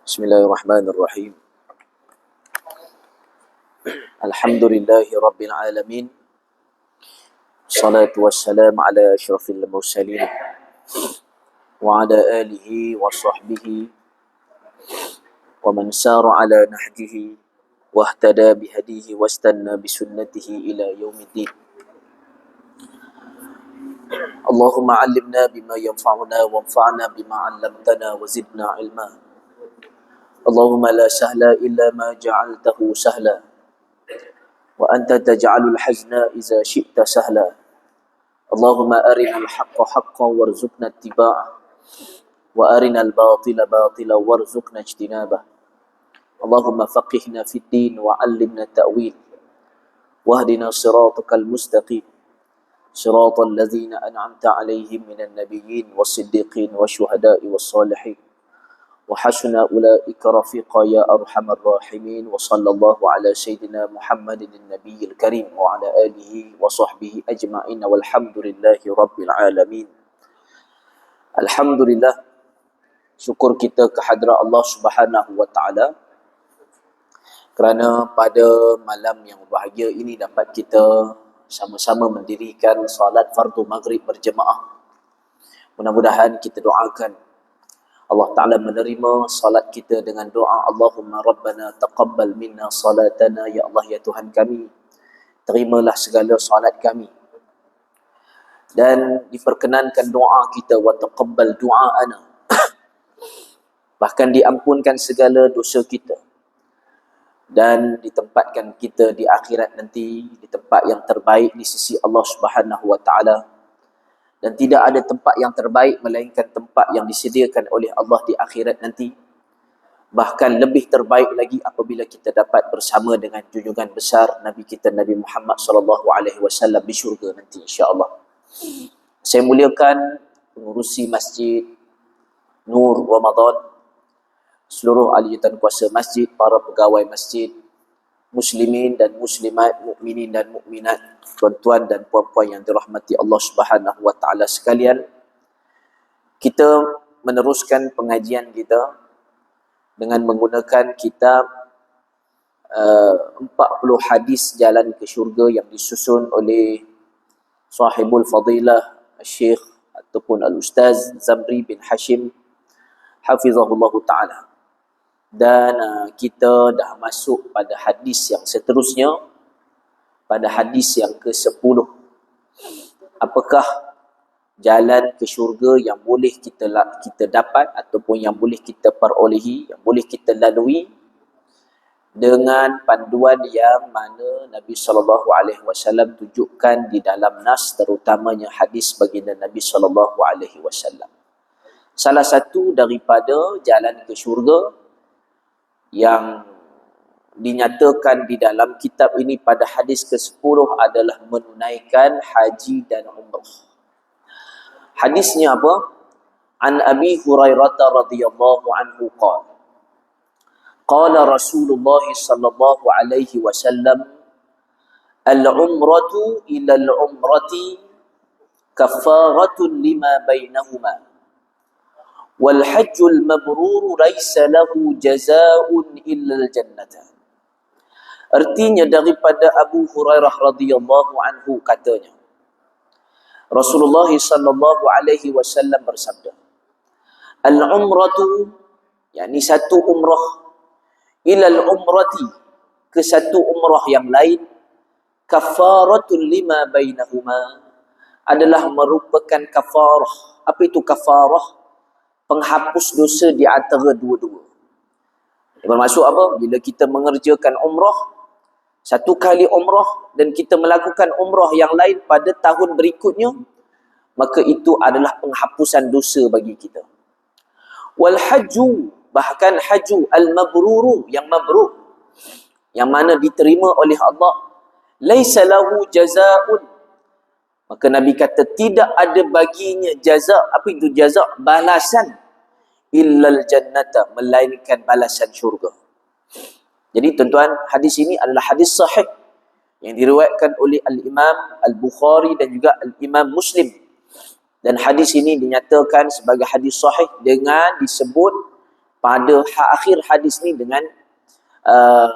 Bismillahirrahmanirrahim. Alhamdulillahi Rabbil Alamin. Salatu wassalam ala ashrafil mursalin wa ala alihi wa sahbihi wa man sara ala nahjihi wa ihtada bihadihi wa istanna bisunnatihi ila yaumiddin. Allahumma allimna bima yanfa'una wanfa'na bima 'allamtana wa zidna ilma. Allahumma la sahla illa ma ja'altahu sahla wa anta taj'alul hazna idza syi'ta sahla. Allahumma arinal haqqa haqqan warzuqna ittiba'ah wa arinal batila batilan warzuqna ijtinabah. Allahumma faqihna fid din wa 'allimna ta'wil wahdina siratal mustaqim siratal ladzina an'amta 'alaihim minan nabiyyin was-siddiqin wasyuhada'i was-salihin wa hasuna ulaika rafiqa ya arhamar rahimin. Wa sallallahu ala sayyidina Muhammadin nabiyil karim wa ala alihi wa sahbihi ajma'in walhamdulillahi rabbil alamin. Alhamdulillah, syukur kita kehadrat Allah Subhanahu wa taala kerana pada malam yang berbahagia ini dapat kita sama-sama mendirikan salat fardu maghrib berjemaah. Mudah-mudahan kita doakan Allah Ta'ala menerima salat kita dengan doa Allahumma Rabbana taqabbal minna salatana. Ya Allah, ya Tuhan kami, terimalah segala salat kami dan diperkenankan doa kita wa taqabbal du'aana bahkan diampunkan segala dosa kita dan ditempatkan kita di akhirat nanti di tempat yang terbaik di sisi Allah Subhanahu wa Ta'ala. Dan tidak ada tempat yang terbaik melainkan tempat yang disediakan oleh Allah di akhirat nanti. Bahkan lebih terbaik lagi apabila kita dapat bersama dengan junjungan besar Nabi kita Nabi Muhammad SAW di syurga nanti, insya-Allah. Saya muliakan pengurusi Masjid Nur Ramadan, seluruh ahli kuasa masjid, para pegawai masjid, muslimin dan muslimat, mukminin dan mukminat, tuan-tuan dan puan-puan yang dirahmati Allah Subhanahu wa taala sekalian. Kita meneruskan pengajian kita dengan menggunakan kitab 40 hadis jalan ke syurga yang disusun oleh sahibul fadilah Syekh ataupun Al-Ustaz Zamri bin Hashim hafizahullah taala. Dan kita dah masuk pada hadis yang seterusnya, pada hadis yang ke-10. Apakah jalan ke syurga yang boleh kita dapat ataupun yang boleh kita perolehi, yang boleh kita lalui dengan panduan yang mana Nabi SAW tunjukkan di dalam nas, terutamanya hadis baginda Nabi SAW. Salah satu daripada jalan ke syurga yang dinyatakan di dalam kitab ini pada hadis ke-10 adalah menunaikan haji dan umrah. Hadisnya apa? An Abi Hurairah radhiyallahu anhu qala qala Rasulullah sallallahu alaihi wasallam al-umratu ila al-umrati kaffaratun lima bainahuma wal hajjul mabrur laisa lahu jazaa'un illa al-jannah. Artinya daripada Abu Hurairah radhiyallahu anhu katanya, Rasulullah sallallahu alaihi wasallam bersabda, al-umratu, yakni satu umrah, ila al-umrati, ke satu umrah yang lain, kafaratun lima bainahuma, adalah merupakan kafarah. Apa itu kafarah? Penghapus dosa di antara dua-dua. Bermaksud apa? Bila kita mengerjakan umrah, satu kali umrah dan kita melakukan umrah yang lain pada tahun berikutnya, maka itu adalah penghapusan dosa bagi kita. Wal hajju, bahkan haju al-mabruru, yang mabrur, yang mana diterima oleh Allah, laisa lahu jazaa'un, maka Nabi kata tidak ada baginya jaza. Apa itu jaza? Balasan. Illal jannata, melainkan balasan syurga. Jadi tuan-tuan, hadis ini adalah hadis sahih yang diriwayatkan oleh Al-Imam Al-Bukhari dan juga Al-Imam Muslim. Dan hadis ini dinyatakan sebagai hadis sahih dengan disebut pada akhir hadis ni dengan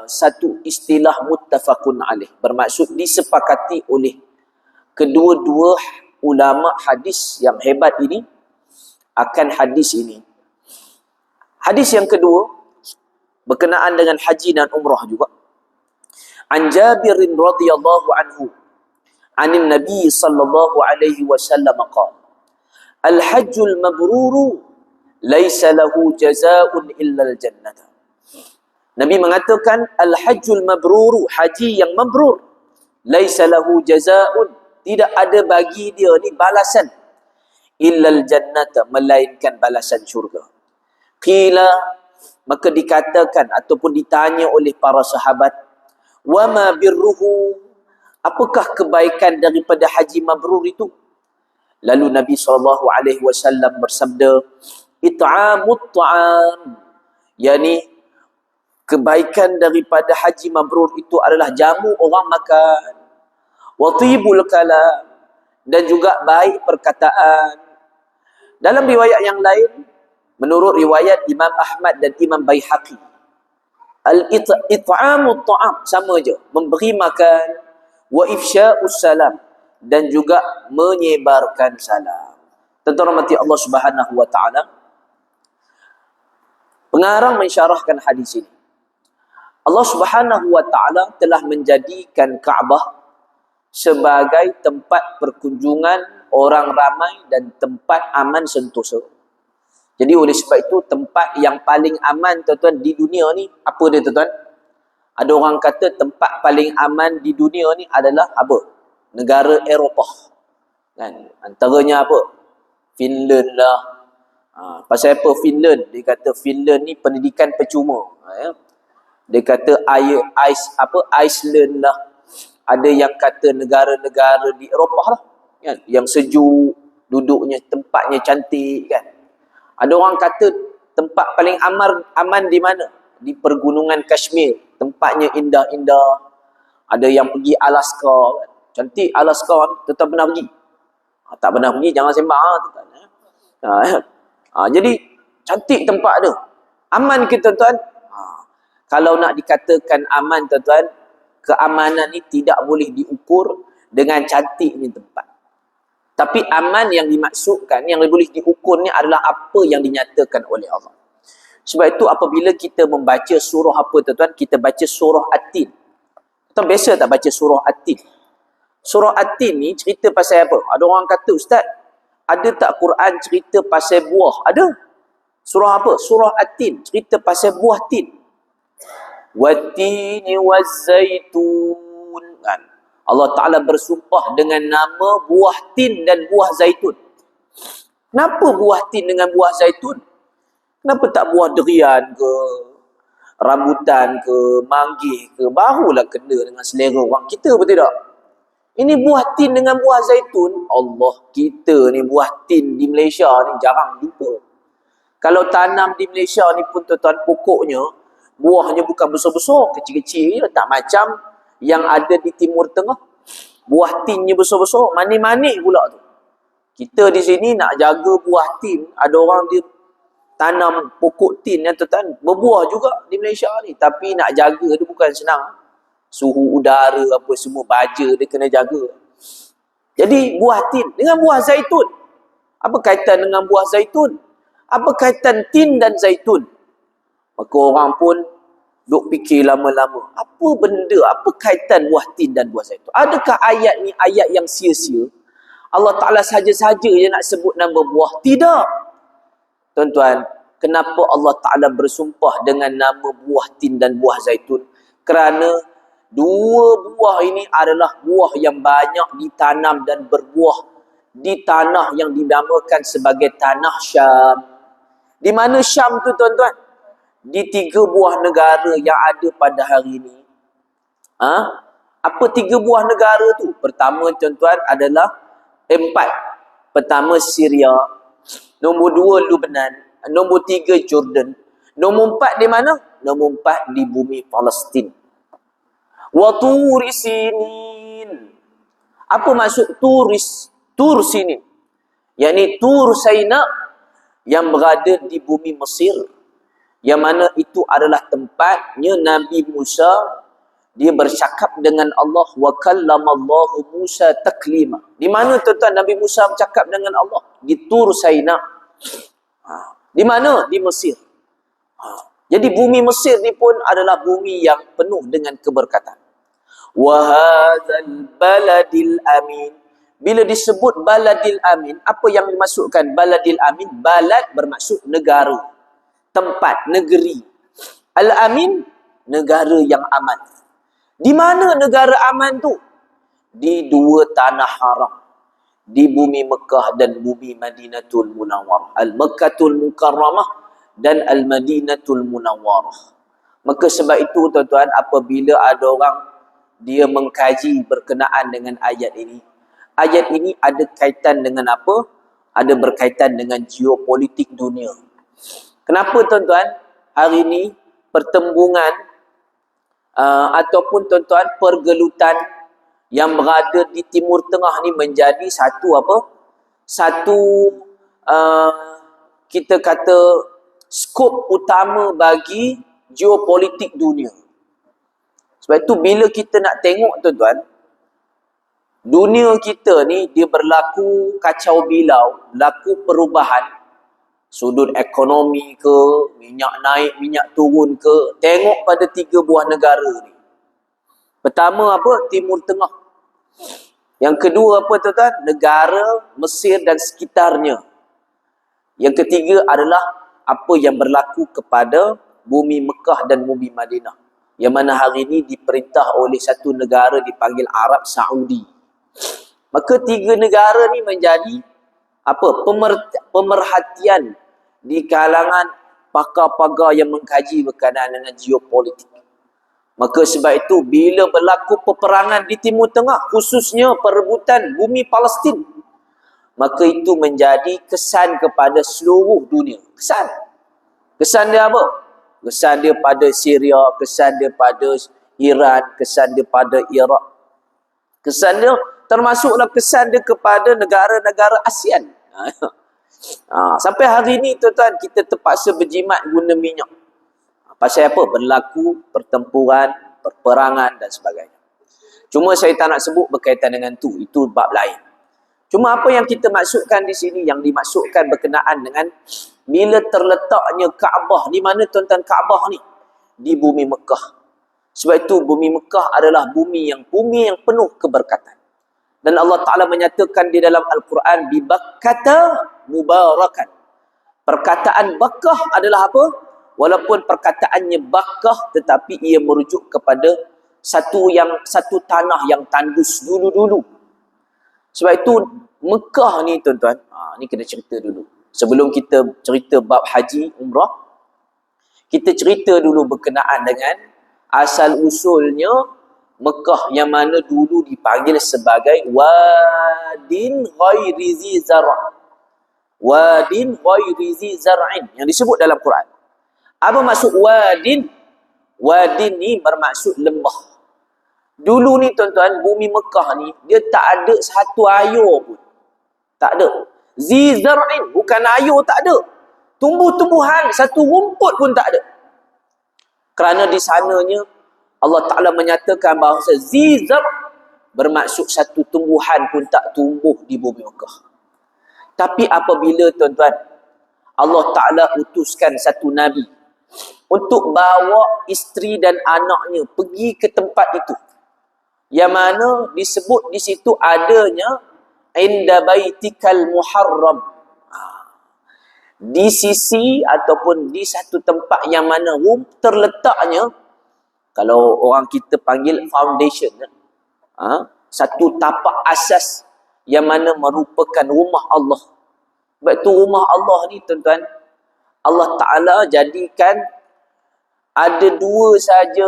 satu istilah muttafaqun alaih, bermaksud disepakati oleh kedua-dua ulama hadis yang hebat ini akan hadis ini. Hadis yang kedua berkenaan dengan haji dan umrah juga. An Jabir radhiyallahu anhu anin Nabi sallallahu alaihi wasallam qala al-hajjul mabruru laisa lahu jazaa'un illa al-jannah. Nabi mengatakan al-hajjul mabruru, haji yang mabrur, laisa lahu jazaa'un, tidak ada bagi dia ni balasan, illa al-jannah, melainkan balasan syurga. Qila, maka dikatakan ataupun ditanya oleh para sahabat, wa ma birruhu, apakah kebaikan daripada haji mabrur itu? Lalu Nabi SAW bersabda, it'amut ta'am, yakni kebaikan daripada haji mabrur itu adalah jamu orang makan, wa tibul kalam, dan juga baik perkataan. Dalam riwayat yang lain, menurut riwayat Imam Ahmad dan Imam Baihaqi, al-it'amut ta'am sama je, memberi makan, wa ifsya'us salam, dan juga menyebarkan salam. Tuan-tuan rahmati Allah Subhanahu wa taala, pengarang mensyarahkan hadis ini. Allah Subhanahu wa taala telah menjadikan Kaabah sebagai tempat perkunjungan orang ramai dan tempat aman sentosa. Jadi oleh sebab itu tempat yang paling aman tuan-tuan di dunia ni apa dia tuan-tuan? Ada orang kata tempat paling aman di dunia ni adalah apa? Negara Eropah. Kan? Antaranya apa? Finland lah. Pasal apa Finland? Dia kata Finland ni pendidikan percuma. Ya? Dia kata Iceland lah. Ada yang kata negara-negara di Eropah lah. Kan? Yang sejuk, duduknya, tempatnya cantik kan. Ada orang kata tempat paling aman di mana? Di pergunungan Kashmir. Tempatnya indah-indah. Ada yang pergi Alaska. Kan? Cantik Alaska ni. Tuan pernah pergi? Tak pernah pergi, jangan sembang. Jadi, cantik tempat tu. Aman ke tuan-tuan? Kalau nak dikatakan aman tuan-tuan, keamanan ni tidak boleh diukur dengan cantiknya tempat. Tapi aman yang dimaksudkan, yang boleh diukur ni adalah apa yang dinyatakan oleh Allah. Sebab itu apabila kita membaca surah apa tuan-tuan, kita baca surah At-Tin. Tuan biasa tak baca surah At-Tin? Surah At-Tin ni cerita pasal apa? Ada orang kata, Ustaz, ada tak Quran cerita pasal buah? Ada. Surah apa? Surah At-Tin, cerita pasal buah tin. Wattini wazzaitun. Allah Ta'ala bersumpah dengan nama buah tin dan buah zaitun. Kenapa buah tin dengan buah zaitun? Kenapa tak buah durian ke, rambutan ke, manggis ke? Barulah kena dengan selera orang kita, betul tak? Ini buah tin dengan buah zaitun. Allah, kita ni buah tin di Malaysia ni jarang jumpa. Kalau tanam di Malaysia ni pun tuan-tuan, pokoknya buahnya bukan besar-besar, kecil-kecil, tak macam yang ada di Timur Tengah. Buah tinnya besar-besar, manis-manis pula tu. Kita di sini nak jaga buah tin, ada orang dia tanam pokok tin yang tuan-tuan, berbuah juga di Malaysia ni. Tapi nak jaga tu bukan senang. Suhu udara apa semua, baja dia kena jaga. Jadi buah tin dengan buah zaitun. Apa kaitan dengan buah zaitun? Apa kaitan tin dan zaitun? Maka orang pun duk fikir lama-lama. Apa benda, apa kaitan buah tin dan buah zaitun? Adakah ayat ni ayat yang sia-sia? Allah Ta'ala saja-saja je nak sebut nama buah? Tidak. Tuan-tuan, kenapa Allah Ta'ala bersumpah dengan nama buah tin dan buah zaitun? Kerana dua buah ini adalah buah yang banyak ditanam dan berbuah di tanah yang dinamakan sebagai tanah Syam. Di mana Syam tu tuan-tuan? Di 3 buah negara yang ada pada hari ini. Apa 3 buah negara tu? Pertama tuan-tuan adalah 4. Pertama Syria, nombor 2 Lebanon, nombor 3 Jordan, nombor 4 di mana? Nombor 4 di bumi Palestin. Wa turi sinin. Apa maksud tur sinin? Yakni Tur Saina yang berada di bumi Mesir. yang mana itu adalah tempatnya Nabi Musa dia bercakap dengan Allah. Wa kallamallahu Musa taklima. Di mana tuan-tuan Nabi Musa bercakap dengan Allah? Di Tur Saina. Di mana? Di Mesir. Jadi bumi Mesir ni pun adalah bumi yang penuh dengan keberkatan. Wa hadzal baladil amin. Bila disebut baladil amin, apa yang dimaksudkan baladil amin? Balad bermaksud negara, tempat, negeri. Al-amin, negara yang aman. Di mana negara aman tu? Di dua tanah haram. Di bumi Mekah dan bumi Madinatul Munawwarah. Al-Mekkatul Mukarramah dan Al-Madinatul Munawwarah. Maka sebab itu tuan-tuan, apabila ada orang dia mengkaji berkenaan dengan ayat ini ada kaitan dengan apa? Ada berkaitan dengan geopolitik dunia. Kenapa tuan-tuan? Hari ini pertembungan ataupun tuan-tuan pergelutan yang berada di Timur Tengah ni menjadi satu apa? Satu kita kata skop utama bagi geopolitik dunia. Sebab itu bila kita nak tengok tuan-tuan, dunia kita ni dia berlaku kacau bilau, berlaku perubahan. Sudut ekonomi ke, minyak naik, minyak turun ke, tengok pada 3 buah negara ni. Pertama apa? Timur Tengah. Yang kedua apa tuan-tuan? Negara Mesir dan sekitarnya. Yang ketiga adalah apa yang berlaku kepada bumi Mekah dan bumi Madinah. Yang mana hari ini diperintah oleh satu negara dipanggil Arab Saudi. Maka 3 negara ni menjadi apa? Pemerhatian di kalangan pakar-pakar yang mengkaji berkenaan dengan geopolitik. Maka sebab itu bila berlaku peperangan di Timur Tengah, khususnya perebutan bumi Palestin, maka itu menjadi kesan kepada seluruh dunia. Kesan dia apa? Kesan dia pada Syria, kesan dia pada Iran, kesan dia pada Iraq. Kesan dia termasuklah kesan dia kepada negara-negara ASEAN. Sampai hari ini tuan-tuan kita terpaksa berjimat guna minyak. Pasal apa? Berlaku pertempuran, perperangan dan sebagainya. Cuma saya tak nak sebut berkaitan dengan itu bab lain. Cuma apa yang kita maksudkan di sini, yang dimaksudkan berkenaan dengan bila terletaknya Kaabah. Di mana tuan-tuan Kaabah ni? Di bumi Mekah. Sebab itu bumi Mekah adalah bumi yang penuh keberkatan. Dan Allah Ta'ala menyatakan di dalam Al-Quran, bi Bakkata mubarakan. Perkataan Bakkah adalah apa? Walaupun perkataannya Bakkah, tetapi ia merujuk kepada satu tanah yang tandus dulu-dulu. Sebab itu Mekah ni tuan-tuan, ni kena cerita dulu. Sebelum kita cerita bab haji, umrah, kita cerita dulu berkenaan dengan asal-usulnya Mekah yang mana dulu dipanggil sebagai Wadin Ghairi Zi Zar'. Wadin Ghairi Zi Zar'in yang disebut dalam Quran. Apa maksud wadin? Wadin ni bermaksud lembah. Dulu ni tuan-tuan, bumi Mekah ni dia tak ada satu air pun. Tak ada. Zi Zar'in, bukan air tak ada. Tumbuh-tumbuhan, satu rumput pun tak ada. Kerana di sananya Allah Ta'ala menyatakan bahawa Zi Zar' bermaksud satu tumbuhan pun tak tumbuh di bumi Mekah. Tapi apabila tuan-tuan Allah Ta'ala utuskan satu Nabi untuk bawa isteri dan anaknya pergi ke tempat itu, yang mana disebut di situ adanya inda baitikal muharram, di sisi ataupun di satu tempat yang mana terletaknya, kalau orang kita panggil foundation, satu tapak asas yang mana merupakan rumah Allah. Sebab itu rumah Allah ni tuan-tuan, Allah Ta'ala jadikan ada 2 saja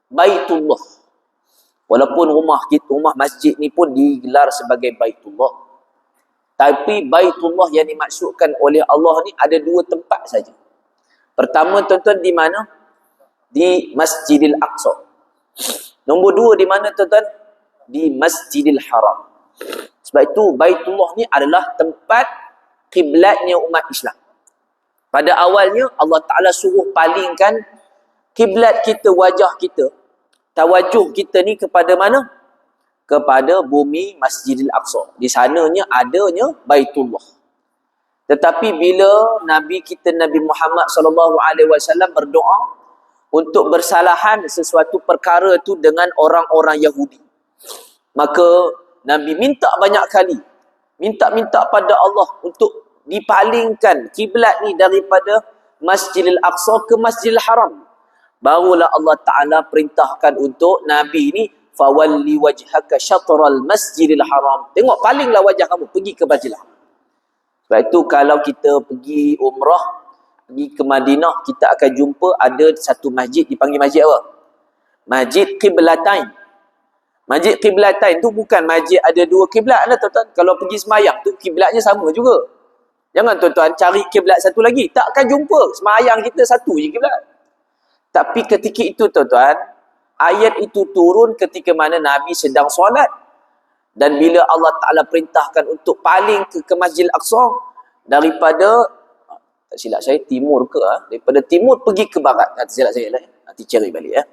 Baitullah. Walaupun rumah masjid ni pun digelar sebagai Baitullah, tapi Baitullah yang dimaksudkan oleh Allah ni ada 2 tempat saja. Pertama tuan-tuan di mana? Di Masjidil Aqsa. Nombor 2 di mana tuan-tuan? Di Masjidil Haram. Sebab itu Baitullah ni adalah tempat kiblatnya umat Islam. Pada awalnya Allah Ta'ala suruh palingkan kiblat kita, wajah kita, tawajuh kita ni kepada mana? Kepada bumi Masjidil Aqsa. Di sananya adanya Baitullah. Tetapi bila Nabi kita Nabi Muhammad SAW berdoa untuk bersalahan sesuatu perkara tu dengan orang-orang Yahudi, maka Nabi minta banyak kali, minta pada Allah untuk dipalingkan kiblat ni daripada Masjidil Aqsa ke Masjidil Haram. Barulah Allah Ta'ala perintahkan untuk Nabi ni, fawalli wajhaka syatral Masjidil Haram. Tengok, palinglah wajah kamu pergi ke Masjidil Haram. Sebab itu kalau kita pergi umrah, pergi ke Madinah, kita akan jumpa ada satu masjid dipanggil masjid apa? Masjid Qiblatain. Masjid Qiblatain tu bukan masjid ada dua kiblat lah tuan-tuan. Kalau pergi semayang tu kiblatnya sama juga. Jangan tuan-tuan cari kiblat satu lagi. Tak akan jumpa. Semayang kita satu je kiblat. Tapi ketika itu tuan-tuan, ayat itu turun ketika mana Nabi sedang solat. Dan bila Allah Ta'ala perintahkan untuk paling ke Masjidil Aqsa, daripada, tak silap saya, timur ke, daripada timur pergi ke barat. Tak silap saya lah. Nanti cari balik ya.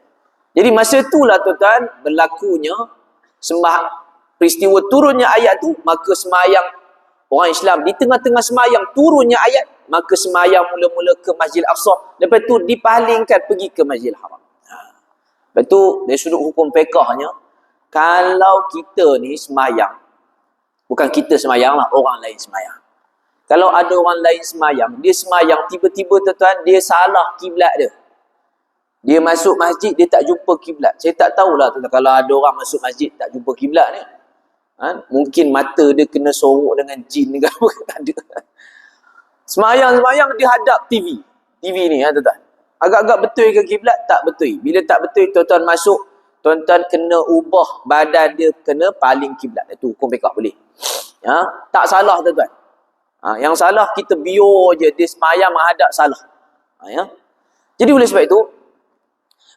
Jadi masa itulah tuan-tuan berlakunya peristiwa turunnya ayat tu, maka semayang orang Islam di tengah-tengah semayang turunnya ayat, maka semayang mula-mula ke Masjidil Aqsa, lepas tu dipalingkan pergi ke Masjidil Haram. Lepas tu dari sudut hukum fiqahnya, kalau kita ni semayang, bukan kita semayang lah, orang lain semayang. Kalau ada orang lain semayang, dia semayang tiba-tiba tuan-tuan dia salah kiblat dia. Dia masuk masjid, dia tak jumpa kiblat. Saya tak tahulah tuan-tuan, kalau ada orang masuk masjid tak jumpa kiblat ni. Mungkin mata dia kena sorok dengan jin ke apa, tak ada. Semayang-semayang dia hadap TV. TV ni tuan-tuan. Agak-agak betul ke kiblat? Tak betul. Bila tak betul, tuan-tuan masuk, tuan-tuan kena ubah badan dia, kena paling kiblat. Itu hukum fiqh boleh. Tak salah tuan-tuan. Yang salah kita biar je dia semayang menghadap salah. Jadi oleh sebab itu,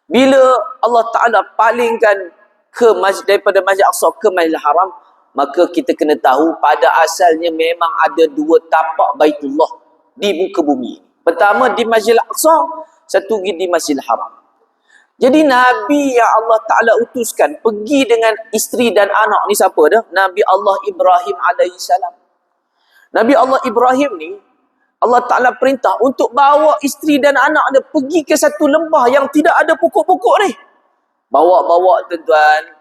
bila Allah Ta'ala palingkan ke daripada Masjid Aqsa ke Masjidil Haram, maka kita kena tahu pada asalnya memang ada dua tapak Baitullah di muka bumi. Pertama di Masjidil Aqsa, satu lagi di Masjidil Haram. Jadi Nabi yang Allah Ta'ala utuskan pergi dengan isteri dan anak ni siapa dah? Nabi Allah Ibrahim alaihissalam. Nabi Allah Ibrahim ni, Allah Ta'ala perintah untuk bawa isteri dan anak dia pergi ke satu lembah yang tidak ada pokok-pokok ni. Bawa-bawa tuan-tuan.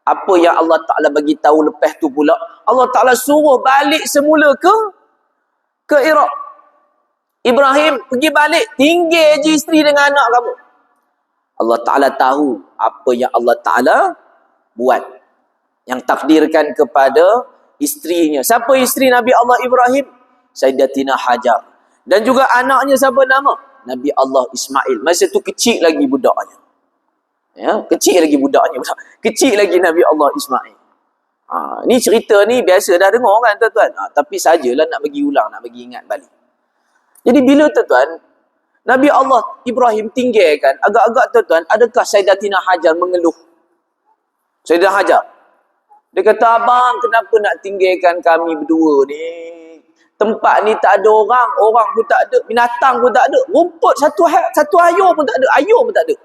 Apa yang Allah Ta'ala bagi tahu lepas tu pula, Allah Ta'ala suruh balik semula ke Iraq. Ibrahim pergi balik, tinggal je isteri dengan anak kamu. Allah Ta'ala tahu apa yang Allah Ta'ala buat. Yang takdirkan kepada isterinya. Siapa isteri Nabi Allah Ibrahim? Sayyidatina Hajar. Dan juga anaknya siapa nama? Nabi Allah Ismail. Masa tu kecil lagi budaknya. Kecil lagi budaknya. Kecil lagi Nabi Allah Ismail. Ni cerita ni biasa dah dengar kan tuan-tuan. Tapi sajalah nak bagi ulang, nak bagi ingat balik. Jadi bila tuan-tuan, Nabi Allah Ibrahim tinggalkan, agak-agak tuan-tuan, adakah Sayyidatina Hajar mengeluh? Sayyidatina Hajar, dia kata, abang kenapa nak tinggalkan kami berdua ni? Tempat ni tak ada orang, orang pun tak ada, binatang pun tak ada, rumput satu ayur pun tak ada, ayur pun tak ada.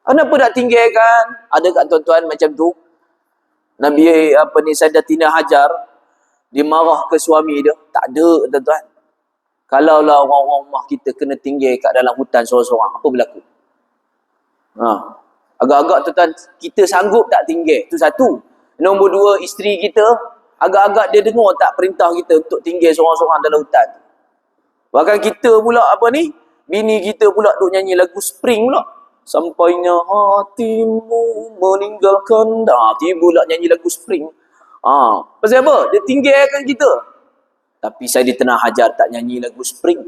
Kenapa nak tinggalkan? Ada kat tuan-tuan macam tu? Nabi Sayyidatina Hajar, dia marah ke suami dia? Tak ada tuan-tuan. Kalaulah orang-orang rumah kita kena tinggal kat dalam hutan seorang-seorang, apa berlaku? Agak-agak tuan-tuan, kita sanggup tak tinggal? Itu satu. Nombor dua, isteri kita, agak-agak dia dengar tak perintah kita untuk tinggal seorang-seorang dalam hutan. Bahkan kita pula bini kita pula duk nyanyi lagu Spring pula. Sampainya hatimu meninggalkan dia pula nyanyi lagu Spring. Pasal apa? Dia tinggalkan kita. Tapi Sayyidatina Hajar tak nyanyi lagu Spring.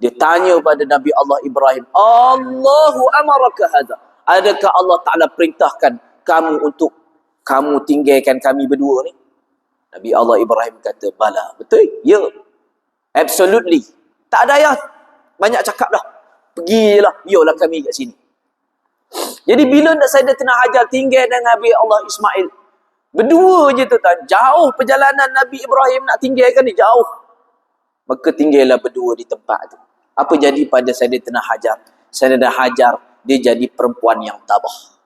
Dia tanya pada Nabi Allah Ibrahim, Allahu amaraka hadha. Adakah Allah Ta'ala perintahkan kamu untuk kamu tinggalkan kami berdua ni? Nabi Allah Ibrahim kata, bala, betul? Ya. Absolutely. Tak ada ya. Banyak cakap dah. Pergilah, biarlah kami kat sini. Jadi bila Sayyidatina Hajar tinggal dengan Nabi Allah Ismail, berdua je tuan-tuan, jauh perjalanan Nabi Ibrahim nak tinggalkan ni, jauh. Maka tinggallah berdua di tempat tu. Apa jadi pada Sayyidatina Hajar? Sayyidatina Hajar, dia jadi perempuan yang tabah.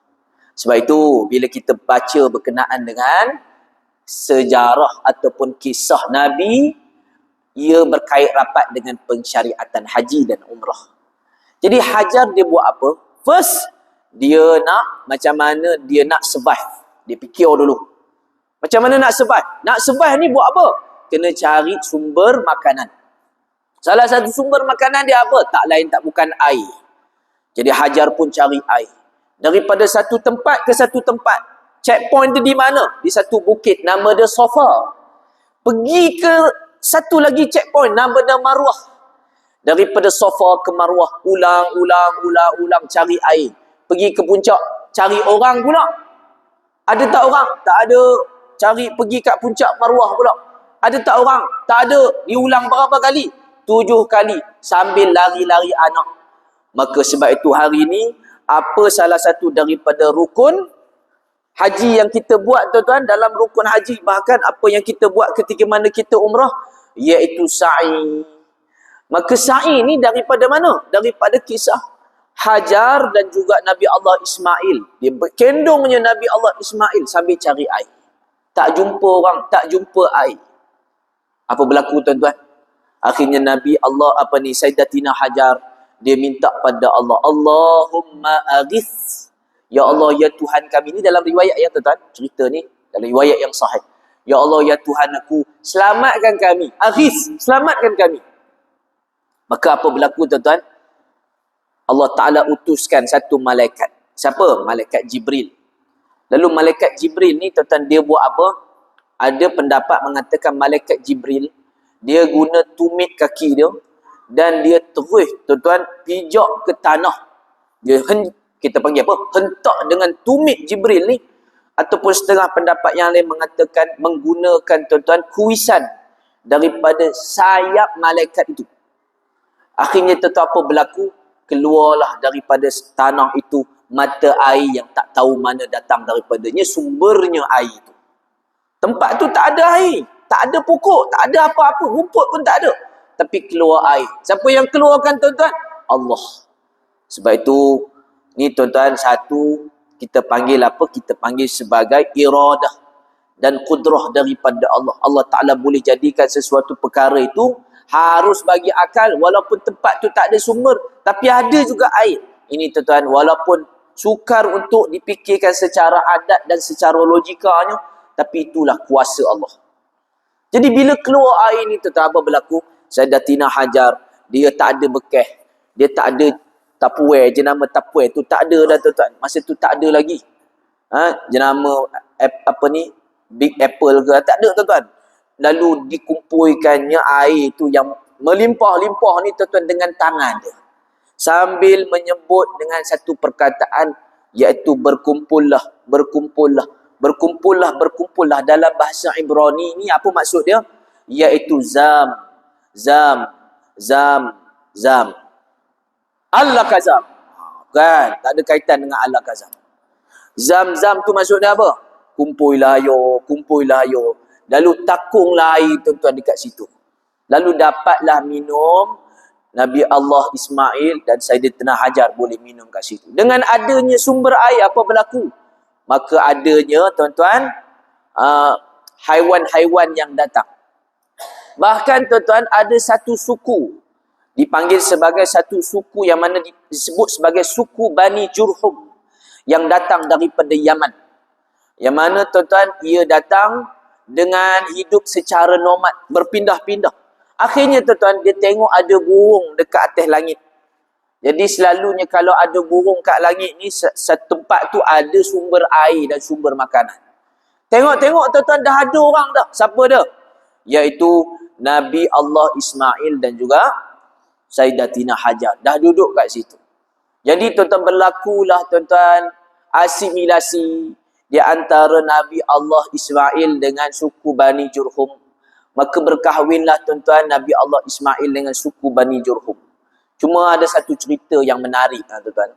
Sebab itu, bila kita baca berkenaan dengan sejarah ataupun kisah Nabi, ia berkait rapat dengan pensyariatan haji dan umrah. Jadi Hajar dia buat apa? First, dia nak macam mana dia nak survive. Dia fikir dulu. Macam mana nak survive? Nak survive ni buat apa? Kena cari sumber makanan. Salah satu sumber makanan dia apa? Tak lain tak bukan air. Jadi Hajar pun cari air. Daripada satu tempat ke satu tempat. Checkpoint tu di mana? Di satu bukit. Nama dia Safa. Pergi ke satu lagi checkpoint. Nama dia Marwah. Daripada Safa ke Marwah. Ulang cari air. Pergi ke puncak. Cari orang pula. Ada tak orang? Tak ada. Cari pergi kat puncak Marwah pula. Ada tak orang? Tak ada. Diulang berapa kali? 7 kali. Sambil lari-lari anak. Maka sebab itu hari ini, apa salah satu daripada rukun haji yang kita buat tuan-tuan, dalam rukun haji, bahkan apa yang kita buat ketika mana kita umrah, iaitu sa'i. Maka sa'i ni daripada mana? Daripada kisah Hajar dan juga Nabi Allah Ismail. Dia berkendungnya Nabi Allah Ismail sambil cari air. Tak jumpa orang, tak jumpa air. Apa berlaku tuan-tuan? Akhirnya Nabi Allah Sayyidatina Hajar, dia minta pada Allah, Allahumma aghith. Ya Allah, ya Tuhan kami. Ini dalam riwayat ya tuan-tuan. Cerita ni dalam riwayat yang sahih. Ya Allah, ya Tuhan aku, selamatkan kami. Aghith, selamatkan kami. Maka apa berlaku tuan-tuan? Allah Ta'ala utuskan satu malaikat. Siapa? Malaikat Jibril. Lalu malaikat Jibril ni tuan-tuan, dia buat apa? Ada pendapat mengatakan malaikat Jibril, dia guna tumit kaki dia, dan dia terus tuan-tuan pijak ke tanah. Dia kita panggil apa? Hentak dengan tumit Jibril ni. Ataupun setengah pendapat yang lain mengatakan menggunakan tuan-tuan kuisan daripada sayap malaikat itu. Akhirnya tuan-tuan apa berlaku? Keluarlah daripada tanah itu mata air yang tak tahu mana datang daripadanya sumbernya air itu. Tempat tu tak ada air, tak ada pokok, tak ada apa-apa, rumput pun tak ada. Tapi keluar air. Siapa yang keluarkan tuan-tuan? Allah. Sebab itu, ni tuan-tuan, satu, kita panggil apa? Kita panggil sebagai iradah dan kudrah daripada Allah. Allah Ta'ala boleh jadikan sesuatu perkara itu harus bagi akal, walaupun tempat tu tak ada sumber, tapi ada juga air. Ini tuan-tuan, walaupun sukar untuk dipikirkan secara adat dan secara logikanya, tapi itulah kuasa Allah. Jadi bila keluar air ni tuan-tuan, apa berlaku? Sayyidatina Hajar, dia tak ada bekeh. Dia tak ada tapuai, jenama tapuai tu tak ada dah tuan-tuan. Masa tu tak ada lagi. Jenama apa ni? Big Apple ke? Tak ada tuan-tuan. Lalu dikumpulkannya air tu yang melimpah-limpah ni tuan-tuan dengan tangan dia. Sambil menyebut dengan satu perkataan, iaitu berkumpullah, berkumpullah. Berkumpullah dalam bahasa Ibrani ni apa maksud dia? Iaitu zam. Allah kazam. Kan? Tak ada kaitan dengan Allah kazam. Zam tu maksudnya apa? Kumpulah ayo. Lalu takunglah air tuan-tuan dekat situ. Lalu dapatlah minum Nabi Allah Ismail dan Sayyidatina Hajar boleh minum kat situ. Dengan adanya sumber air, apa berlaku? Maka adanya tuan-tuan haiwan-haiwan yang datang. Bahkan tuan-tuan ada satu suku dipanggil sebagai satu suku yang mana disebut sebagai suku Bani Jurhum yang datang daripada Yaman. Yang mana tuan-tuan ia datang dengan hidup secara nomad, berpindah-pindah. Akhirnya tuan-tuan dia tengok ada burung dekat atas langit. Jadi selalunya kalau ada burung kat langit ni, satu tempat tu ada sumber air dan sumber makanan. Tengok-tengok tuan-tuan dah ada orang dah. Siapa dia? Iaitu Nabi Allah Ismail dan juga Sayyidatina Hajar. Dah duduk kat situ. Jadi tuan-tuan berlakulah tuan-tuan asimilasi di antara Nabi Allah Ismail dengan suku Bani Jurhum. Maka berkahwinlah tuan-tuan Nabi Allah Ismail dengan suku Bani Jurhum. Cuma ada satu cerita yang menarik tuan-tuan.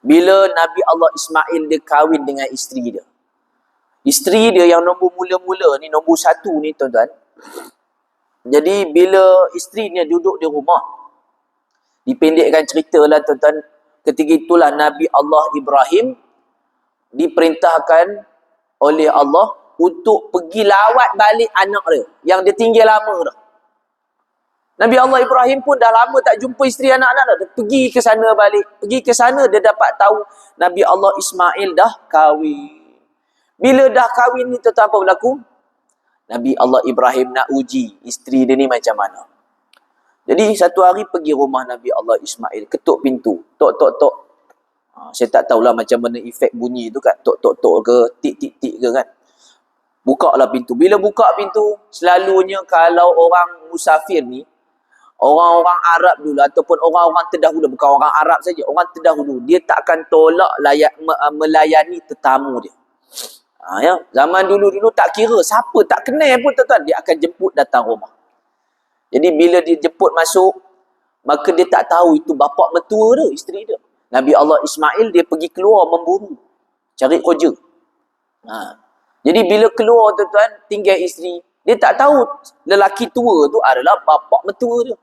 Bila Nabi Allah Ismail dia kahwin dengan isteri dia. Isteri dia yang nombor mula-mula ni, nombor 1 ni tuan-tuan. Jadi bila isteri ni duduk di rumah, dipendekkan cerita lah tuan-tuan, ketika itulah Nabi Allah Ibrahim diperintahkan oleh Allah untuk pergi lawat balik anak dia yang dia tinggal lama dah. Nabi Allah Ibrahim pun dah lama tak jumpa isteri anak-anak dah. Dia pergi ke sana balik. Pergi ke sana dia dapat tahu Nabi Allah Ismail dah kahwin. Bila dah kahwin ni tuan-tuan apa berlaku? Nabi Allah Ibrahim nak uji isteri dia ni macam mana. Jadi satu hari pergi rumah Nabi Allah Ismail, ketuk pintu. Tok tok tok. Saya tak tahulah macam mana efek bunyi tu kan. Tok tok tok ke tik tik tik ke kan. Buka lah pintu. Bila buka pintu, selalunya kalau orang musafir ni, orang-orang Arab dulu ataupun orang-orang terdahulu, bukan orang Arab saja, orang terdahulu, dia tak akan tolak melayani tetamu dia. Ya, zaman dulu-dulu tak kira siapa, tak kenal pun tuan-tuan, dia akan jemput datang rumah. Jadi bila dia jemput masuk, maka dia tak tahu itu bapa mertua dia, isteri dia. Nabi Allah Ismail dia pergi keluar memburu, cari kerja. Jadi bila keluar tuan-tuan, tinggal isteri, dia tak tahu lelaki tua tu adalah bapa mertua dia.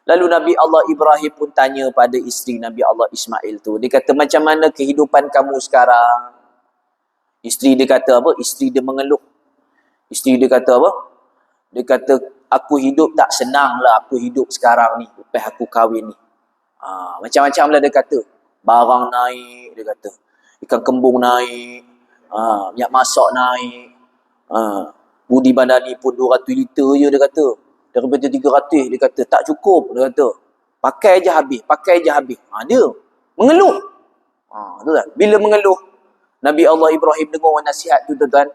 Lalu Nabi Allah Ibrahim pun tanya pada isteri Nabi Allah Ismail tu. Dia kata, macam mana kehidupan kamu sekarang? Isteri dia kata apa? Isteri dia mengeluh. Isteri dia kata apa? Dia kata, aku hidup tak senang lah aku hidup sekarang ni. Lepas aku kahwin ni. Macam-macam lah dia kata. Barang naik, dia kata. Ikan kembung naik. Minyak masak naik. Budi bandar ni pun 200 liter je dia kata. Daripada 300 dia kata tak cukup, dia kata. Pakai je habis, pakai je habis. Dia mengeluh. Tu kan. Bila mengeluh, Nabi Allah Ibrahim dengar nasihat tu tuan-tuan.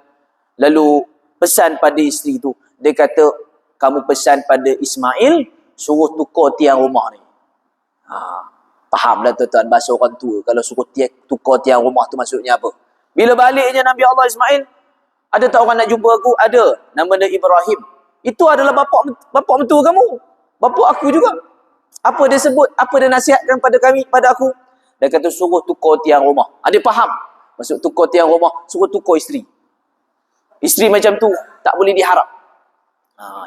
Lalu pesan pada isteri tu. Dia kata, kamu pesan pada Ismail suruh tukar tiang rumah ni. Fahamlah tuan-tuan bahasa orang tua. Kalau suruh tukar tiang rumah tu maksudnya apa? Bila baliknya Nabi Allah Ismail, ada tak orang nak jumpa aku? Ada. Nama dia Ibrahim. Itu adalah bapa mentua kamu. Bapa aku juga. Apa dia sebut? Apa dia nasihatkan pada kami, pada aku? Dia kata suruh tukar tiang rumah. Dia faham. Maksud tukar tiang rumah, suruh tukar isteri. Isteri macam tu tak boleh diharap.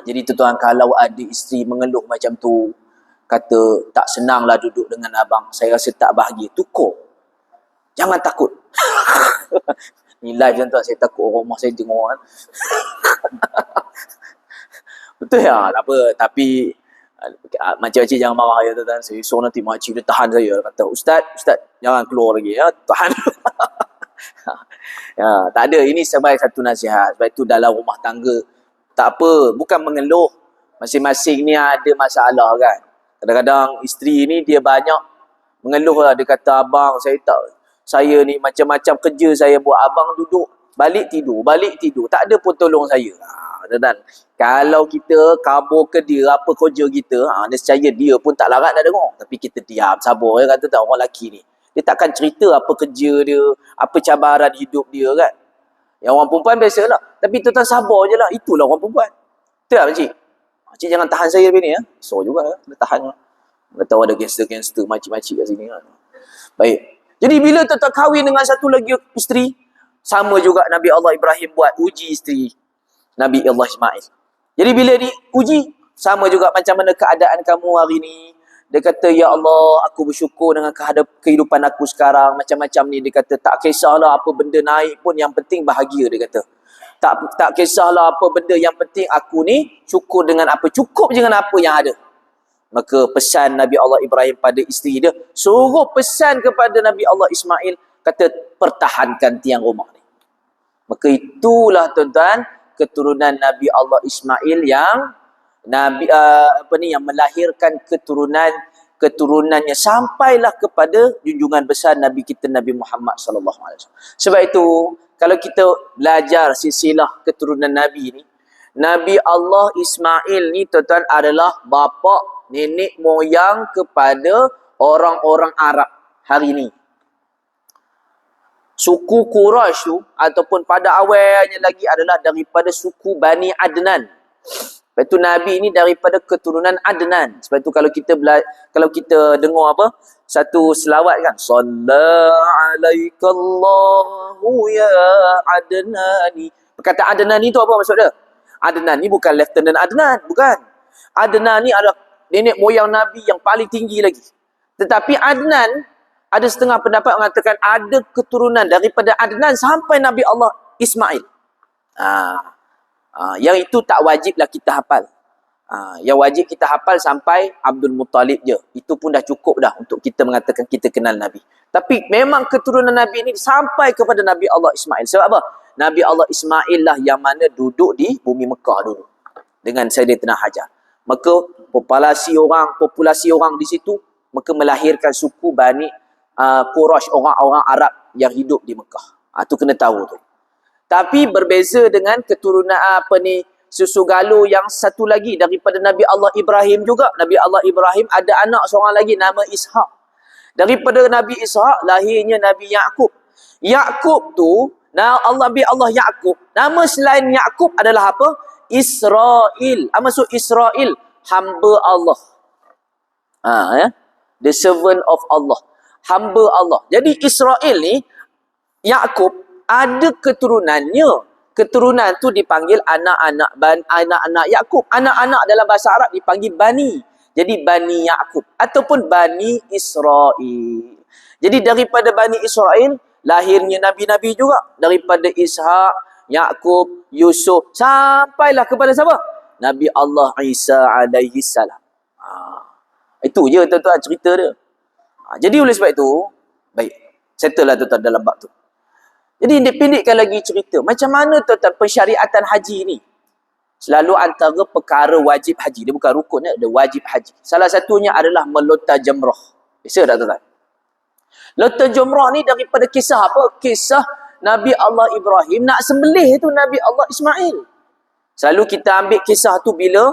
Jadi tuan-tuan, kalau ada isteri mengeluh macam tu, kata tak senanglah duduk dengan abang, saya rasa tak bahagia, tukar. Jangan takut. Ni live tuan-tuan, saya takut orang rumah saya tengok kan. Betul ya, tak apa. Tapi makcik-makcik jangan marah ya tuan-tuan. Saya suruh nanti makcik dia tahan saya. Kata, Ustaz, jangan keluar lagi ya. Tahan. Ya, tak ada. Ini sebagai satu nasihat. Sebab itu dalam rumah tangga, tak apa. Bukan mengeluh. Masing-masing ni ada masalah kan. Kadang-kadang isteri ni dia banyak mengeluh lah. Dia kata, abang saya ni macam-macam kerja saya buat. Abang duduk, balik tidur. Tak ada pun tolong saya. Dan kalau kita kabur ke dia apa kerja kita, nescaya dia pun tak larat nak dengar. Tapi kita diam, sabar. Kata tak, orang lelaki ni, dia takkan cerita apa kerja dia, apa cabaran hidup dia kan. Yang orang perempuan biasalah. Tapi tuan-tuan sabar je lah. Itulah orang perempuan. Betul tak makcik? Makcik jangan tahan saya lebih ni ya. So juga ya. Dia tahan lah. Dia tahu ada gangster-gangster makcik-makcik kat sini kan. Baik. Jadi bila tuan-tuan kahwin dengan satu lagi isteri, sama juga Nabi Allah Ibrahim buat uji isteri Nabi Allah Ismail. Jadi bila diuji, sama juga macam mana keadaan kamu hari ni. Dia kata, ya Allah, aku bersyukur dengan kehidupan aku sekarang. Macam-macam ni, dia kata, tak kisahlah apa benda naik pun, yang penting bahagia, dia kata. Tak kisahlah apa benda, yang penting aku ni syukur dengan apa. Cukup je dengan apa yang ada. Maka pesan Nabi Allah Ibrahim pada isteri dia, suruh pesan kepada Nabi Allah Ismail, kata, pertahankan tiang rumah ni. Maka itulah tuan-tuan, keturunan Nabi Allah Ismail yang yang melahirkan keturunannya sampailah kepada junjungan besar Nabi kita Nabi Muhammad sallallahu alaihi wasallam. Sebab itu kalau kita belajar silsilah keturunan Nabi ni, Nabi Allah Ismail ni tuan-tuan adalah bapa nenek moyang kepada orang-orang Arab hari ni. Suku Quraisy tu ataupun pada awalnya lagi adalah daripada suku Bani Adnan. Sebab itu Nabi ini daripada keturunan Adnan. Sebab itu kalau kita dengar apa? Satu selawat kan. Sallallahu alaikallahu ya Adnani. Perkataan Adnani itu apa maksud dia? Adnan ni bukan Lieutenant Adnan, bukan. Adnan ni adalah nenek moyang Nabi yang paling tinggi lagi. Tetapi Adnan, ada setengah pendapat mengatakan ada keturunan daripada Adnan sampai Nabi Allah Ismail. Yang itu tak wajiblah kita hafal. Yang wajib kita hafal sampai Abdul Muttalib je. Itu pun dah cukup dah untuk kita mengatakan kita kenal Nabi. Tapi memang keturunan Nabi ini sampai kepada Nabi Allah Ismail. Sebab apa? Nabi Allah Ismail lah yang mana duduk di bumi Mekah dulu dengan Sayyidatina Hajar. Maka populasi orang di situ, maka melahirkan suku Bani Quraisy, orang-orang Arab yang hidup di Mekah. Itu kena tahu tu. Tapi berbeza dengan keturunan susu galuh yang satu lagi daripada Nabi Allah Ibrahim juga. Nabi Allah Ibrahim ada anak seorang lagi nama Ishak. Daripada Nabi Ishak lahirnya Nabi Yaqub. Yaqub tu, Nabi Allah Yaqub, nama selain Yaqub adalah apa? Israel. Apa maksud Israel? Hamba Allah. The servant of Allah. Hamba Allah. Jadi Israel ni, Yaqub ada keturunannya. Keturunan tu dipanggil anak-anak Yaqub. Anak-anak dalam bahasa Arab dipanggil Bani. Jadi Bani Yaqub ataupun Bani Israel. Jadi daripada Bani Israel lahirnya nabi-nabi juga. Daripada Ishak, Yaqub, Yusuf sampailah kepada siapa? Nabi Allah Isa alaihi salam. Itu je tuan-tuan cerita dia. Jadi oleh sebab itu, baik, settle lah tuan-tuan dalam bab tu. Jadi pendekkan lagi cerita. Macam mana tuan-tuan pensyariatan haji ni? Selalu antara perkara wajib haji. Dia bukan rukun, ada wajib haji. Salah satunya adalah melontar jamrah. Biasa tak tuan-tuan? Lontar jamrah ni daripada kisah apa? Kisah Nabi Allah Ibrahim nak sembelih tu Nabi Allah Ismail. Selalu kita ambil kisah tu bila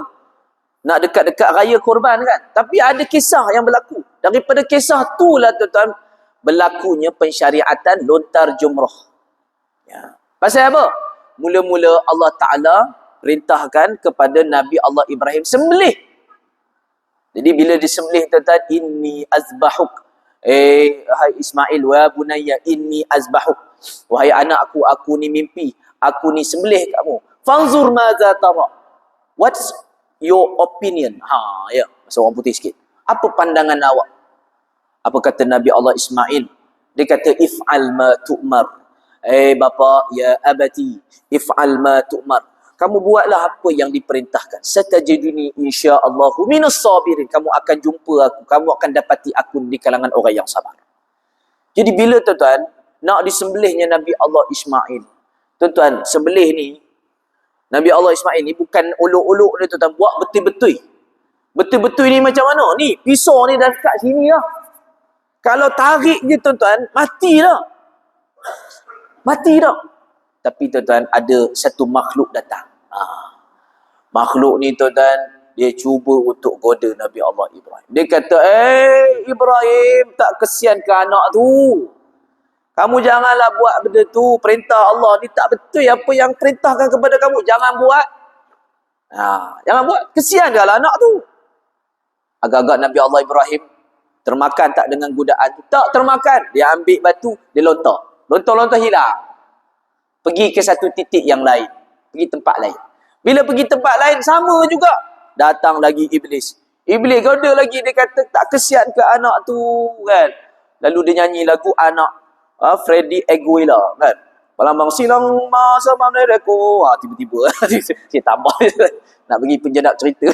nak dekat-dekat raya korban kan. Tapi ada kisah yang berlaku. Daripada kisah tu lah tuan-tuan berlakunya pensyariatan lontar jumrah. Ya. Pasal apa? Mula-mula Allah Ta'ala perintahkan kepada Nabi Allah Ibrahim sembelih. Jadi bila disembelih tuan-tuan, inni azbahuk. Hai Ismail wa bunayya inni azbahuk. Wahai anakku, aku ni mimpi. Aku ni sembelih kamu. Fanzur maza tara. What's your opinion? Ya, bahasa orang putih sikit. Apa pandangan awak? Apa kata Nabi Allah Ismail? Dia kata if'al ma tu'mar. Bapa, ya abati, if'al ma tu'mar. Kamu buatlah apa yang diperintahkan. Satajiduni insya'allahu minas sabirin. Kamu akan jumpa aku. Kamu akan dapati aku di kalangan orang yang sabar. Jadi bila tuan-tuan nak disembelihnya Nabi Allah Ismail. Tuan-tuan, sembelih ni Nabi Allah Ismail ni bukan olok-olok dia tuan-tuan. Buat betul-betul. Betul-betul ni macam mana? Ni, pisau ni dah dekat sini lah. Kalau tarik je tuan-tuan, mati dah. Mati dah. Tapi tuan-tuan, ada satu makhluk datang. Makhluk ni tuan-tuan, dia cuba untuk goda Nabi Allah Ibrahim. Dia kata, Ibrahim, tak kesian ke anak tu? Kamu janganlah buat benda tu. Perintah Allah ni tak betul apa yang perintahkan kepada kamu. Jangan buat. Jangan buat. Kesian ke lah anak tu? Agak-agak Nabi Allah Ibrahim termakan tak dengan godaan tu? Tak termakan. Dia ambil batu, dia lontar. Lontar-lontar hilang. Pergi ke satu titik yang lain. Pergi tempat lain. Bila pergi tempat lain, sama juga. Datang lagi Iblis. Iblis goda lagi. Dia kata, tak kesian ke anak tu? Kan? Lalu dia nyanyi lagu anak Freddie Aguilera kan. Palambang silang masa mamleku. Tiba-tiba saya tambah nak bagi penjenak cerita.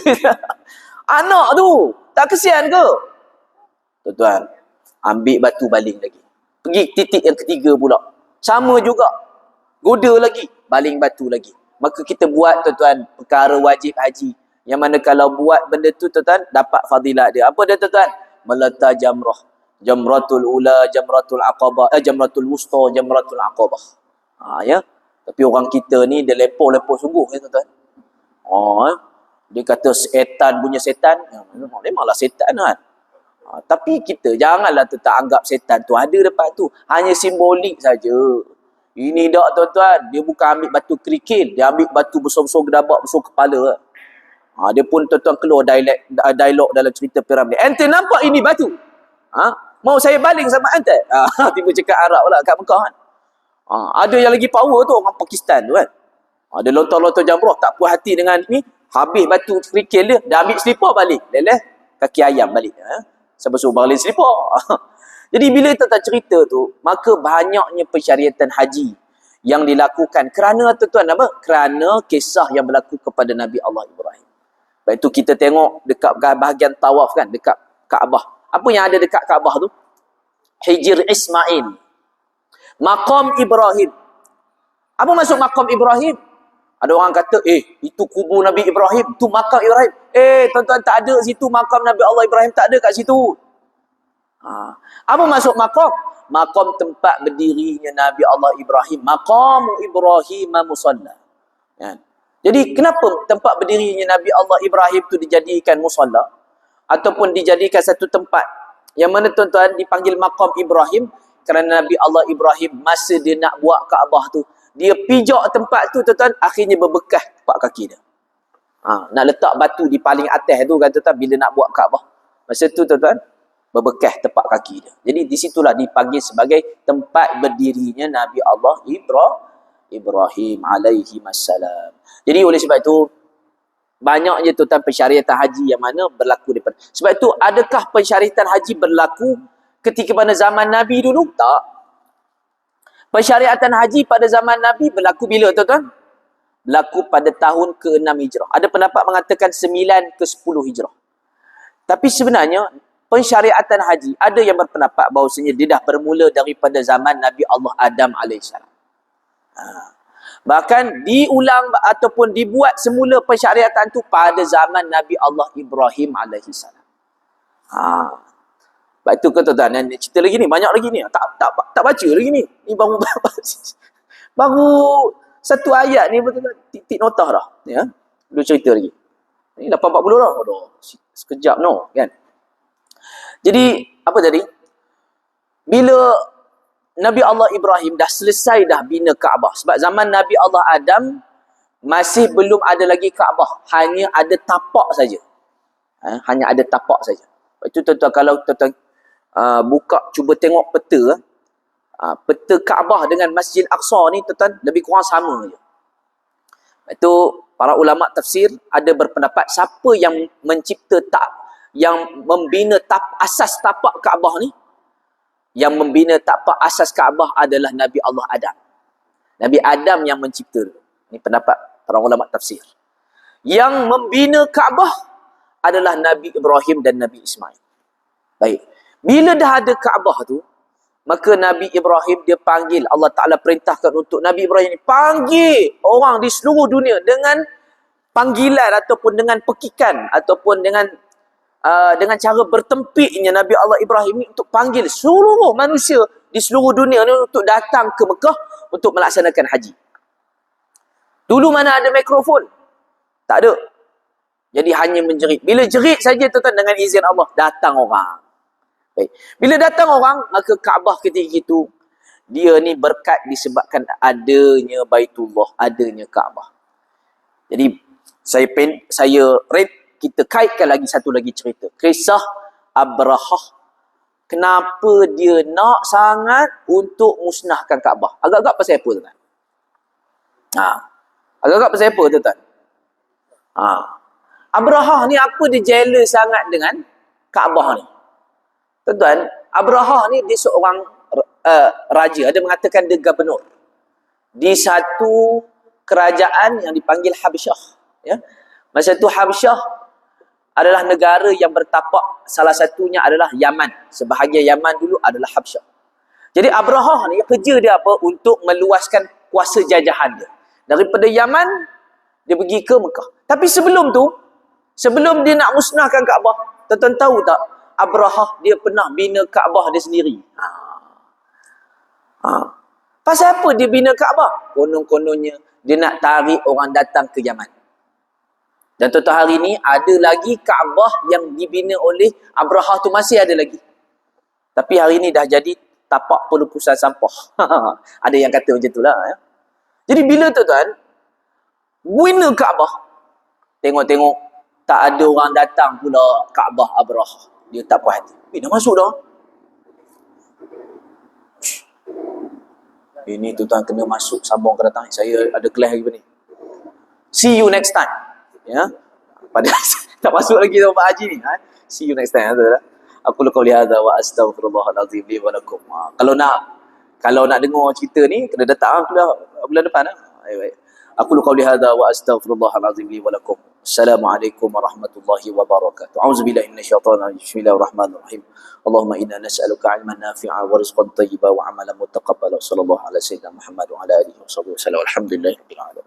Anak tu tak kesian ke? Tuan-tuan, ambil batu baling lagi. Pergi titik yang ketiga pula. Sama juga. Goda lagi, baling batu lagi. Maka kita buat tuan-tuan perkara wajib haji. Yang mana kalau buat benda tu tuan-tuan dapat fadilat dia. Apa dia tuan-tuan? Meletak jamrah. Jamratul ula, jamratul aqabah, jamratul wusta, jamratul aqabah. Ya. Tapi orang kita ni dia lepoh-lepoh sungguh ya tuan-tuan. Dia kata setan punya setan. Memanglah setan kan. Tapi kita janganlah tetap anggap setan tu ada depan tu. Hanya simbolik saja. Ini dak tuan-tuan, dia bukan ambil batu kerikil, dia ambil batu besar-besar gedabak besar kepala. Dia pun tuan-tuan keluar dialog dalam cerita piramid. Ente nampak ini batu? Mau saya baling sama ente? Tiba cakap Arab pula kat Mekah kan. Ada yang lagi power tu orang Pakistan tu kan. Dia lontar-lontar jamrah, tak puas hati dengan ni, habis batu kerikil dia, dah ambil selipar balik. Leleh kaki ayam balik. Sampai suruh balik selipar. Jadi bila tuan-tuan cerita tu, maka banyaknya pensyariatan haji yang dilakukan kerana tuan-tuan apa? Kerana kisah yang berlaku kepada Nabi Allah Ibrahim. Baik tu kita tengok dekat bahagian tawaf kan, dekat Kaabah. Apa yang ada dekat Kaabah tu? Hijr Ismail. Maqam Ibrahim. Apa maksud maqam Ibrahim? Ada orang kata, itu kubur Nabi Ibrahim, itu makam Ibrahim. Tuan-tuan, tak ada situ makam Nabi Allah Ibrahim, tak ada kat situ. Apa maksud makam? Makam tempat berdirinya Nabi Allah Ibrahim. Maqam Ibrahim musalla. Ya. Jadi kenapa tempat berdirinya Nabi Allah Ibrahim itu dijadikan musalla? Ataupun dijadikan satu tempat yang mana tuan-tuan dipanggil maqam Ibrahim? Kerana Nabi Allah Ibrahim masa dia nak buat Kaabah tu, dia pijak tempat tu tuan-tuan, akhirnya berbekas tapak kaki dia. Nak letak batu di paling atas tu kan tuan-tuan, bila nak buat Kaabah. Masa tu tuan-tuan, berbekas tapak kaki dia. Jadi di situlah dipanggil sebagai tempat berdirinya Nabi Allah Ibrahim alaihi wassalam. Jadi oleh sebab itu, banyaknya tuan-tuan pensyariatan haji yang mana berlaku daripada. Sebab itu, adakah pensyariatan haji berlaku ketika pada zaman Nabi dulu? Tak. Pensyariatan haji pada zaman Nabi berlaku bila tuan-tuan? Berlaku pada tahun ke-6 Hijrah. Ada pendapat mengatakan 9 ke 10 Hijrah. Tapi sebenarnya, pensyariatan haji, ada yang berpendapat bahawasanya dia dah bermula daripada zaman Nabi Allah Adam AS. Bahkan diulang ataupun dibuat semula pensyariatan tu pada zaman Nabi Allah Ibrahim AS. Sebab itu ke tuan-tuan, cerita lagi ni, banyak lagi ni. Tak baca lagi ni. Ni baru satu ayat ni betul-betul titik notah dah. Ya. Dulu cerita lagi. Ni 8.40 dah. Aduh, sekejap no, kan. Jadi, apa tadi? Bila Nabi Allah Ibrahim dah selesai dah bina Kaabah. Sebab zaman Nabi Allah Adam masih belum ada lagi Kaabah. Hanya ada tapak saja. Hanya ada tapak saja. Sebab itu tuan-tuan, kalau tuan-tuan buka, cuba tengok peta. Peta Kaabah dengan Masjid Aqsa ni tuan-tuan, lebih kurang sama je. Itu para ulama tafsir ada berpendapat siapa yang mencipta yang membina asas tapak Kaabah ni, yang membina tapak asas Kaabah adalah Nabi Allah Adam. Nabi Adam yang mencipta. Ini pendapat para ulama tafsir. Yang membina Kaabah adalah Nabi Ibrahim dan Nabi Ismail. Baik. Bila dah ada Kaabah tu, maka Nabi Ibrahim dia panggil, Allah Ta'ala perintahkan untuk Nabi Ibrahim ni panggil orang di seluruh dunia dengan panggilan ataupun dengan pekikan ataupun dengan cara bertempiknya Nabi Allah Ibrahim ni untuk panggil seluruh manusia di seluruh dunia ni untuk datang ke Mekah untuk melaksanakan haji. Dulu mana ada mikrofon? Tak ada. Jadi hanya menjerit. Bila jerit saja tuan-tuan dengan izin Allah, datang orang. Baik. Bila datang orang, maka Kaabah ketika itu, dia ni berkat disebabkan adanya Baitullah, adanya Kaabah. Jadi, kita kaitkan lagi satu lagi cerita. Kisah Abrahah. Kenapa dia nak sangat untuk musnahkan Kaabah? Agak-agak pasal apa tuan-tuan? Agak-agak pasal apa tuan-tuan? Abrahah ni apa dia jealous sangat dengan Kaabah ni? Tuan-tuan, Abrahah ni dia seorang raja. Ada mengatakan dia gubernur di satu kerajaan yang dipanggil Habsyah. Ya. Masa itu Habsyah adalah negara yang bertapak, salah satunya adalah Yaman. Sebahagian Yaman dulu adalah Habsyah. Jadi Abrahah ni kerja dia apa? Untuk meluaskan kuasa jajahan dia. Daripada Yaman, dia pergi ke Mekah. Tapi sebelum tu, sebelum dia nak musnahkan Kaabah, tuan-tuan tahu tak? Abrahah dia pernah bina Kaabah dia sendiri. Pasal apa dia bina Kaabah? Konon-kononnya dia nak tarik orang datang ke Yaman. Dan tuan-tuan, hari ni ada lagi Kaabah yang dibina oleh Abrahah tu, masih ada lagi. Tapi hari ni dah jadi tapak pelupusan sampah. Ada yang kata macam itulah. Ya. Jadi bila tuan-tuan bina Kaabah, tengok-tengok tak ada orang datang pula Kaabah Abrahah. Dia tak puas hati. Dah masuk dah. Ini tuan-tuan kena masuk, sambung ke datang. Saya ada kelas lagi ni. See you next time. Ya. Pada tak masuk lagi sama Pak Haji ni. See you next time. Aku qauli hadza wa astaghfirullahal azim li wa lakum. Kalau nak dengar cerita ni kena datang bulan depan. Baik. Aku qauli hadza wa astaghfirullahal azim li wa lakum. Assalamualaikum warahmatullahi wabarakatuh. A'udzubillahi minasyaitonir rajim. Bismillahirrahmanirrahim. Allahumma inna nas'aluka 'ilman nafi'a wa rizqan thayyiban wa 'amalan mutaqabbala. Sallallahu ala sayyidina Muhammad wa ala alihi wa sahbihi wasallam. Alhamdulillahirabbil alamin.